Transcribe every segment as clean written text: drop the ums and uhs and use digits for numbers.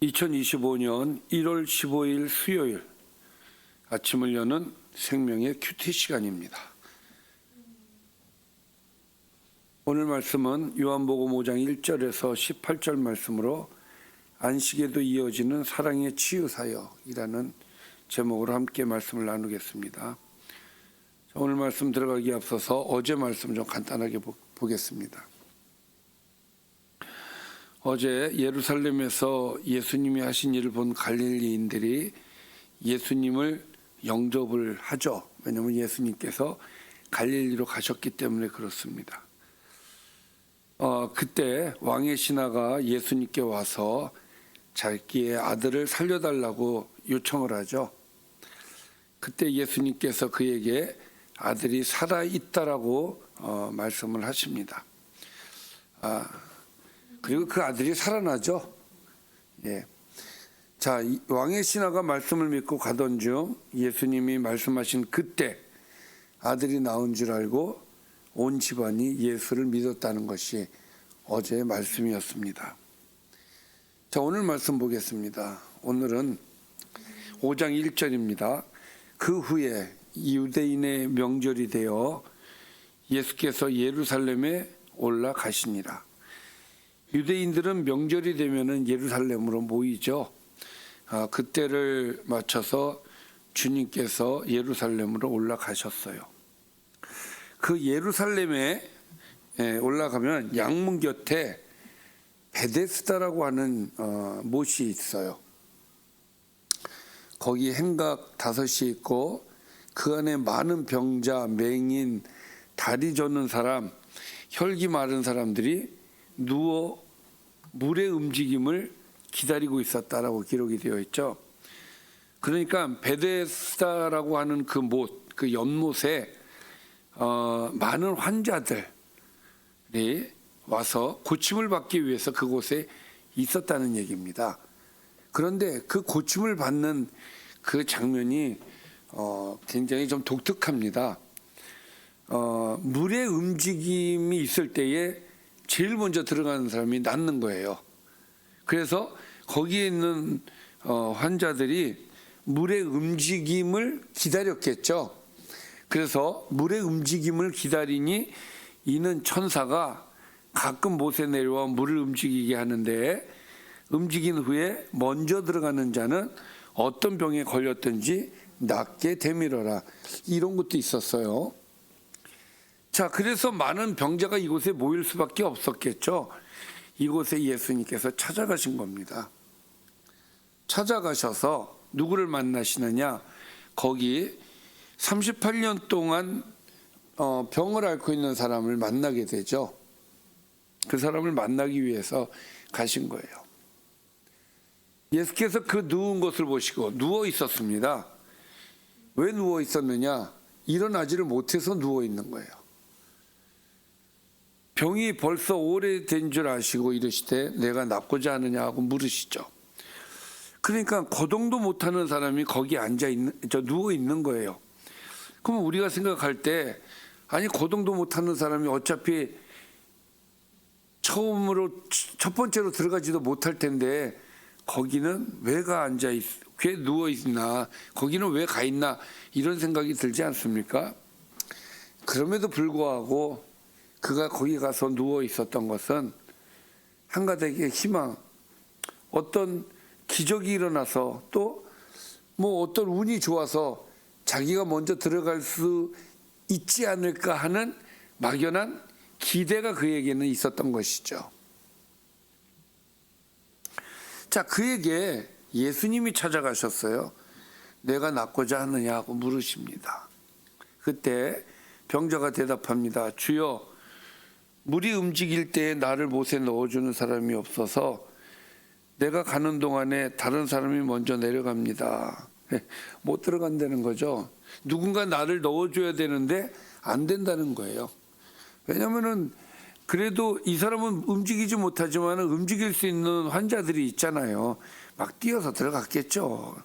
2025년 1월 15일 수요일 아침을 여는 생명의 큐티 시간입니다. 오늘 말씀은 요한복음 5장 1절에서 18절 말씀으로 안식에도 이어지는 사랑의 치유사역이라는 제목으로 함께 말씀을 나누겠습니다. 오늘 말씀 들어가기에 앞서서 어제 말씀 좀 간단하게 보겠습니다. 어제 예루살렘에서 예수님이 하신 일을 본 갈릴리인들이 예수님을 영접을 하죠. 왜냐하면 예수님께서 갈릴리로 가셨기 때문에 그렇습니다. 그때 왕의 신하가 예수님께 와서 자기의 아들을 살려달라고 요청을 하죠. 그때 예수님께서 그에게 아들이 살아있다라고 말씀을 하십니다. 그리고 그 아들이 살아나죠. 예. 자, 왕의 신하가 말씀을 믿고 가던 중 예수님이 말씀하신 그때 아들이 나온 줄 알고 온 집안이 예수를 믿었다는 것이 어제의 말씀이었습니다. 자, 오늘 말씀 보겠습니다. 오늘은 5장 1절입니다. 그 후에 유대인의 명절이 되어 예수께서 예루살렘에 올라가시니라. 유대인들은 명절이 되면은 예루살렘으로 모이죠. 그때를 맞춰서 주님께서 예루살렘으로 올라가셨어요. 그 예루살렘에 올라가면 양문 곁에 베데스다라고 하는 못이 있어요. 거기 행각 5이 있고 그 안에 많은 병자, 맹인, 다리 저는 사람, 혈기 마른 사람들이 누워 물의 움직임을 기다리고 있었다라고 기록이 되어 있죠. 그러니까 베데스다라고 하는 그 못, 그 연못에 많은 환자들이 와서 고침을 받기 위해서 그곳에 있었다는 얘기입니다. 그런데 그 고침을 받는 그 장면이 굉장히 좀 독특합니다. 물의 움직임이 있을 때에 제일 먼저 들어가는 사람이 낫는 거예요. 그래서 거기에 있는 환자들이 물의 움직임을 기다렸겠죠. 그래서 물의 움직임을 기다리니 이는 천사가 가끔 못에 내려와 물을 움직이게 하는데 움직인 후에 먼저 들어가는 자는 어떤 병에 걸렸든지 낫게 되밀어라. 이런 것도 있었어요. 자, 그래서 많은 병자가 이곳에 모일 수밖에 없었겠죠. 이곳에 예수님께서 찾아가신 겁니다. 찾아가셔서 누구를 만나시느냐? 거기 38년 동안 병을 앓고 있는 사람을 만나게 되죠. 그 사람을 만나기 위해서 가신 거예요. 예수께서 그 누운 것을 보시고 누워 있었습니다. 왜 누워 있었느냐? 일어나지를 못해서 누워 있는 거예요. 병이 벌써 오래된 줄 아시고 이르시되 내가 낫고자 하느냐 하고 물으시죠. 그러니까 거동도 못하는 사람이 거기 누워 있는 거예요. 그럼 우리가 생각할 때 아니 거동도 못하는 사람이 어차피 첫 번째로 들어가지도 못할 텐데 거기는 왜 누워 있나? 거기는 왜 가 있나? 이런 생각이 들지 않습니까? 그럼에도 불구하고 그가 거기 가서 누워 있었던 것은 한가닥의 희망, 어떤 기적이 일어나서 또 뭐 어떤 운이 좋아서 자기가 먼저 들어갈 수 있지 않을까 하는 막연한 기대가 그에게는 있었던 것이죠. 자, 그에게 예수님이 찾아가셨어요. 내가 낫고자 하느냐 하고 물으십니다. 그때 병자가 대답합니다. 주여, 물이 움직일 때에 나를 못에 넣어주는 사람이 없어서 내가 가는 동안에 다른 사람이 먼저 내려갑니다. 못 들어간다는 거죠. 누군가 나를 넣어줘야 되는데 안 된다는 거예요. 왜냐하면은 그래도 이 사람은 움직이지 못하지만 움직일 수 있는 환자들이 있잖아요. 막 뛰어서 들어갔겠죠.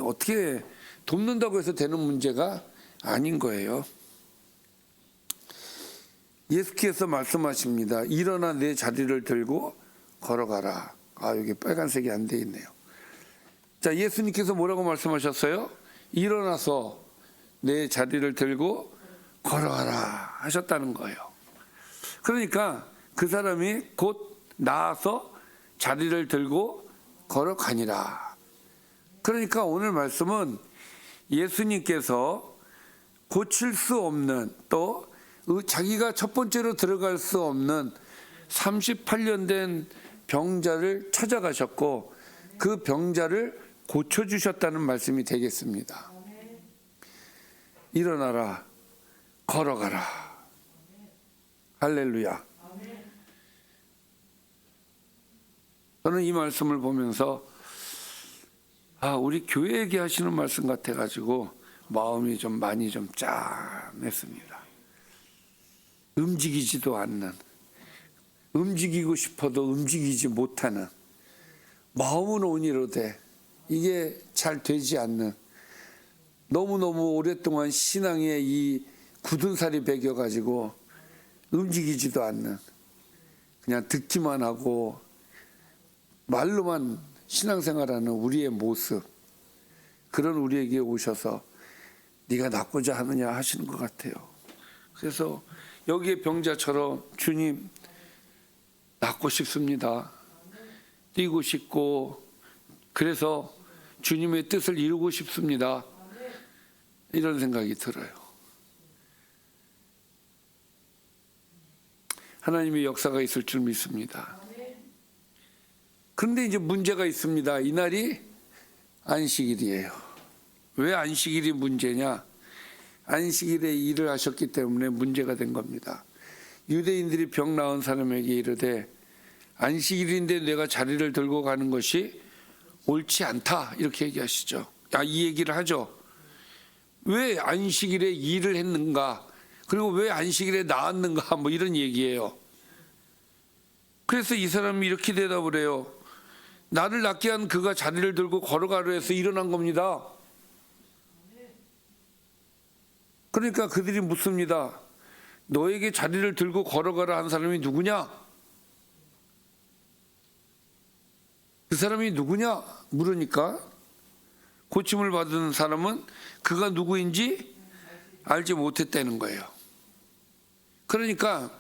어떻게 돕는다고 해서 되는 문제가 아닌 거예요. 예수께서 말씀하십니다. 일어나 내 자리를 들고 걸어가라. 여기 빨간색이 안 돼 있네요. 자, 예수님께서 뭐라고 말씀하셨어요? 일어나서 내 자리를 들고 걸어가라 하셨다는 거예요. 그러니까 그 사람이 곧 나아서 자리를 들고 걸어가니라. 그러니까 오늘 말씀은 예수님께서 고칠 수 없는, 또 자기가 첫 번째로 들어갈 수 없는 38년 된 병자를 찾아가셨고 그 병자를 고쳐주셨다는 말씀이 되겠습니다. 일어나라, 걸어가라. 할렐루야. 저는 이 말씀을 보면서 우리 교회 얘기하시는 말씀 같아가지고 마음이 좀 많이 좀 짠했습니다. 움직이지도 않는, 움직이고 싶어도 움직이지 못하는, 마음은 온이로되 이게 잘 되지 않는, 너무너무 오랫동안 신앙에 이 굳은 살이 배겨가지고 움직이지도 않는, 그냥 듣기만 하고 말로만 신앙생활하는 우리의 모습, 그런 우리에게 오셔서 네가 낫고자 하느냐 하시는 것 같아요. 그래서 여기에 병자처럼 주님 낫고 싶습니다. 뛰고 싶고 그래서 주님의 뜻을 이루고 싶습니다. 이런 생각이 들어요. 하나님의 역사가 있을 줄 믿습니다. 그런데 이제 문제가 있습니다. 이날이 안식일이에요. 왜 안식일이 문제냐? 안식일에 일을 하셨기 때문에 문제가 된 겁니다. 유대인들이 병 나은 사람에게 이르되 안식일인데 내가 자리를 들고 가는 것이 옳지 않다, 이렇게 얘기하시죠. 이 얘기를 하죠. 왜 안식일에 일을 했는가, 그리고 왜 안식일에 나았는가, 뭐 이런 얘기예요. 그래서 이 사람이 이렇게 대답을 해요. 나를 낫게 한 그가 자리를 들고 걸어가려 해서 일어난 겁니다. 그러니까 그들이 묻습니다. 너에게 자리를 들고 걸어가라 한 사람이 누구냐? 그 사람이 누구냐 물으니까 고침을 받은 사람은 그가 누구인지 알지 못했다는 거예요. 그러니까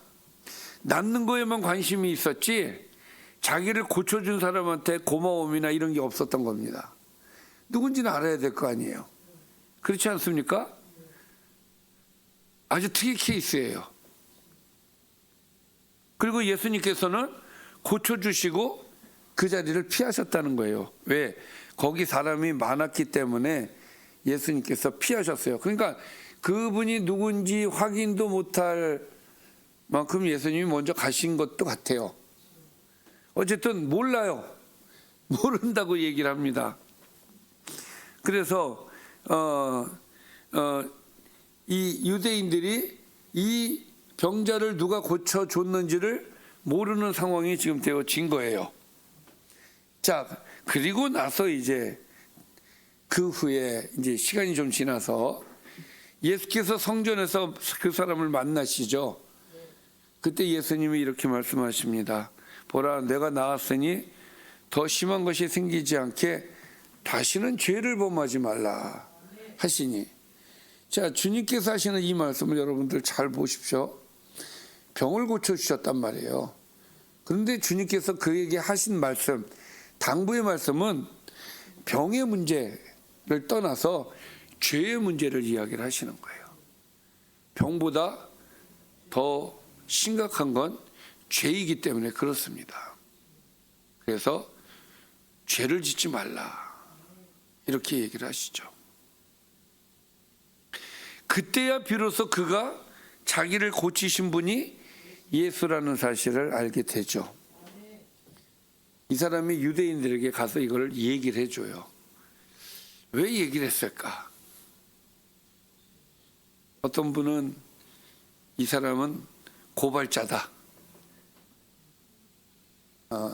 낫는 거에만 관심이 있었지 자기를 고쳐준 사람한테 고마움이나 이런 게 없었던 겁니다. 누군지는 알아야 될 거 아니에요. 그렇지 않습니까? 아주 특이 케이스예요. 그리고 예수님께서는 고쳐주시고 그 자리를 피하셨다는 거예요. 왜? 거기 사람이 많았기 때문에 예수님께서 피하셨어요. 그러니까 그분이 누군지 확인도 못할 만큼 예수님이 먼저 가신 것도 같아요. 어쨌든 몰라요. 모른다고 얘기를 합니다. 그래서 이 유대인들이 이 병자를 누가 고쳐줬는지를 모르는 상황이 지금 되어진 거예요. 자, 그리고 나서 이제 그 후에 이제 시간이 좀 지나서 예수께서 성전에서 그 사람을 만나시죠. 그때 예수님이 이렇게 말씀하십니다. 보라, 내가 나았으니 더 심한 것이 생기지 않게 다시는 죄를 범하지 말라 하시니. 자, 주님께서 하시는 이 말씀을 여러분들 잘 보십시오. 병을 고쳐주셨단 말이에요. 그런데 주님께서 그에게 하신 말씀, 당부의 말씀은 병의 문제를 떠나서 죄의 문제를 이야기를 하시는 거예요. 병보다 더 심각한 건 죄이기 때문에 그렇습니다. 그래서 죄를 짓지 말라, 이렇게 얘기를 하시죠. 그때야 비로소 그가 자기를 고치신 분이 예수라는 사실을 알게 되죠. 이 사람이 유대인들에게 가서 이걸 얘기를 해줘요. 왜 얘기를 했을까? 어떤 분은 이 사람은 고발자다,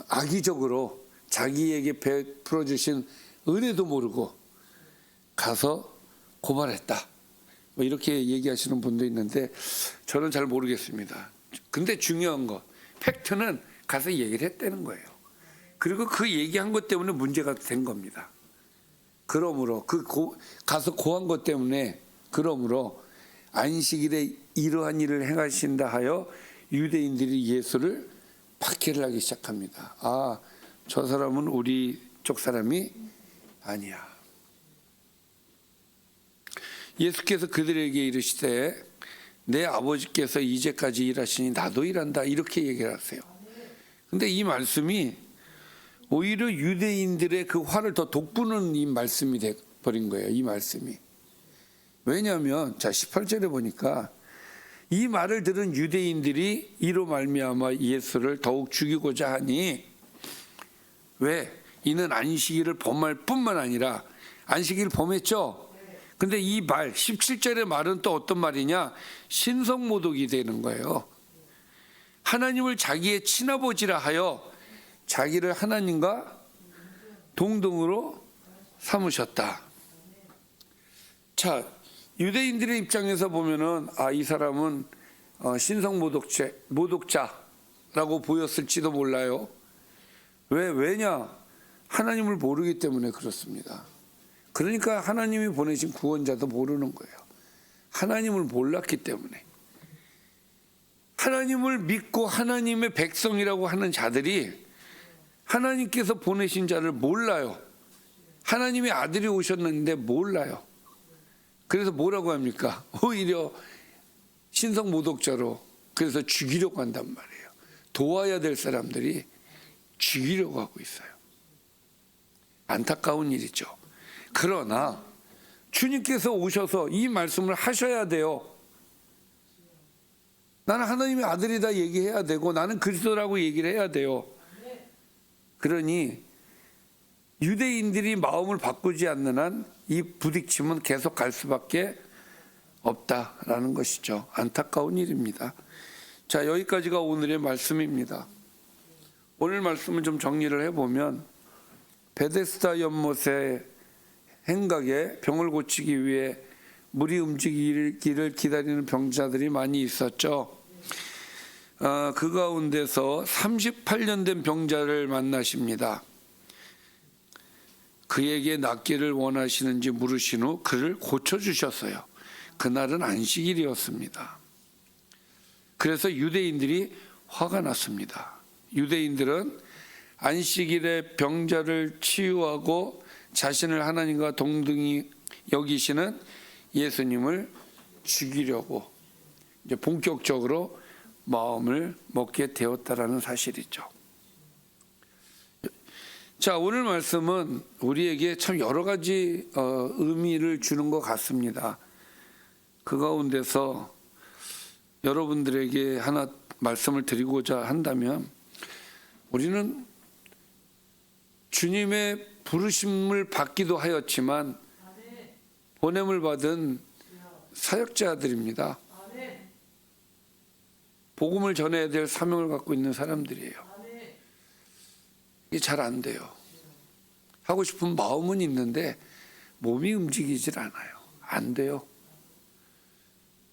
악의적으로 자기에게 베풀어 주신 은혜도 모르고 가서 고발했다, 뭐 이렇게 얘기하시는 분도 있는데 저는 잘 모르겠습니다. 근데 중요한 거, 팩트는 가서 얘기를 했다는 거예요. 그리고 그 얘기한 것 때문에 문제가 된 겁니다. 그러므로 가서 고한 것 때문에 그러므로 안식일에 이러한 일을 행하신다 하여 유대인들이 예수를 박해를 하기 시작합니다. 아, 저 사람은 우리 쪽 사람이 아니야. 예수께서 그들에게 이르시되 내 아버지께서 이제까지 일하시니 나도 일한다, 이렇게 얘기를 하세요. 근데 이 말씀이 오히려 유대인들의 그 화를 더 돋구는 이 말씀이 돼버린 거예요. 이 말씀이. 왜냐하면 자 18절에 보니까 이 말을 들은 유대인들이 이로 말미암아 예수를 더욱 죽이고자 하니, 왜? 이는 안식일을 범할 뿐만 아니라 안식일 범했죠. 근데 이 말 17절의 말은 또 어떤 말이냐? 신성모독이 되는 거예요. 하나님을 자기의 친아버지라 하여 자기를 하나님과 동등으로 삼으셨다. 자, 유대인들의 입장에서 보면은 이 사람은 신성모독자라고 보였을지도 몰라요. 왜냐? 하나님을 모르기 때문에 그렇습니다. 그러니까 하나님이 보내신 구원자도 모르는 거예요. 하나님을 몰랐기 때문에. 하나님을 믿고 하나님의 백성이라고 하는 자들이 하나님께서 보내신 자를 몰라요. 하나님의 아들이 오셨는데 몰라요. 그래서 뭐라고 합니까? 오히려 신성모독자로, 그래서 죽이려고 한단 말이에요. 도와야 될 사람들이 죽이려고 하고 있어요. 안타까운 일이죠. 그러나 주님께서 오셔서 이 말씀을 하셔야 돼요. 나는 하나님의 아들이다 얘기해야 되고 나는 그리스도라고 얘기를 해야 돼요. 그러니 유대인들이 마음을 바꾸지 않는 한 이 부딪힘은 계속 갈 수밖에 없다라는 것이죠. 안타까운 일입니다. 자, 여기까지가 오늘의 말씀입니다. 오늘 말씀을 좀 정리를 해보면, 베데스다 연못의 행각에 병을 고치기 위해 물이 움직이기를 기다리는 병자들이 많이 있었죠. 그 가운데서 38년 된 병자를 만나십니다. 그에게 낫기를 원하시는지 물으신 후 그를 고쳐주셨어요. 그날은 안식일이었습니다. 그래서 유대인들이 화가 났습니다. 유대인들은 안식일에 병자를 치유하고 자신을 하나님과 동등히 여기시는 예수님을 죽이려고 이제 본격적으로 마음을 먹게 되었다라는 사실이죠. 자, 오늘 말씀은 우리에게 참 여러 가지 의미를 주는 것 같습니다. 그 가운데서 여러분들에게 하나 말씀을 드리고자 한다면, 우리는 주님의 부르심을 받기도 하였지만 보냄을 받은 사역자들입니다. 복음을 전해야 될 사명을 갖고 있는 사람들이에요. 이게 잘 안 돼요. 하고 싶은 마음은 있는데 몸이 움직이질 않아요. 안 돼요.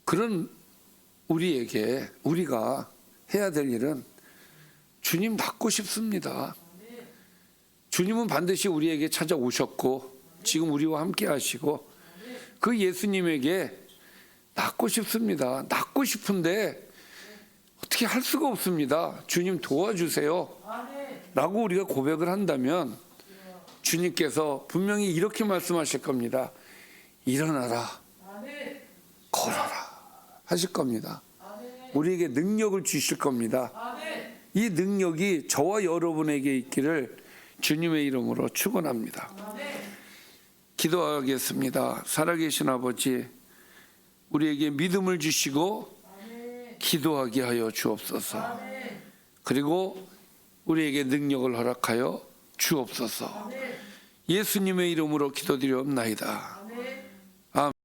그런 우리가 해야 될 일은 주님 닮고 싶습니다. 주님은 반드시 우리에게 찾아오셨고 지금 우리와 함께 하시고 그 예수님에게 닮고 싶습니다. 닮고 싶은데 어떻게 할 수가 없습니다. 주님 도와주세요 라고 우리가 고백을 한다면 주님께서 분명히 이렇게 말씀하실 겁니다. 일어나라, 걸어라 하실 겁니다. 우리에게 능력을 주실 겁니다. 이 능력이 저와 여러분에게 있기를 주님의 이름으로 축원합니다. 기도하겠습니다. 살아계신 아버지, 우리에게 믿음을 주시고 기도하게 하여 주옵소서. 그리고 우리에게 능력을 허락하여 주옵소서. 예수님의 이름으로 기도드리옵나이다.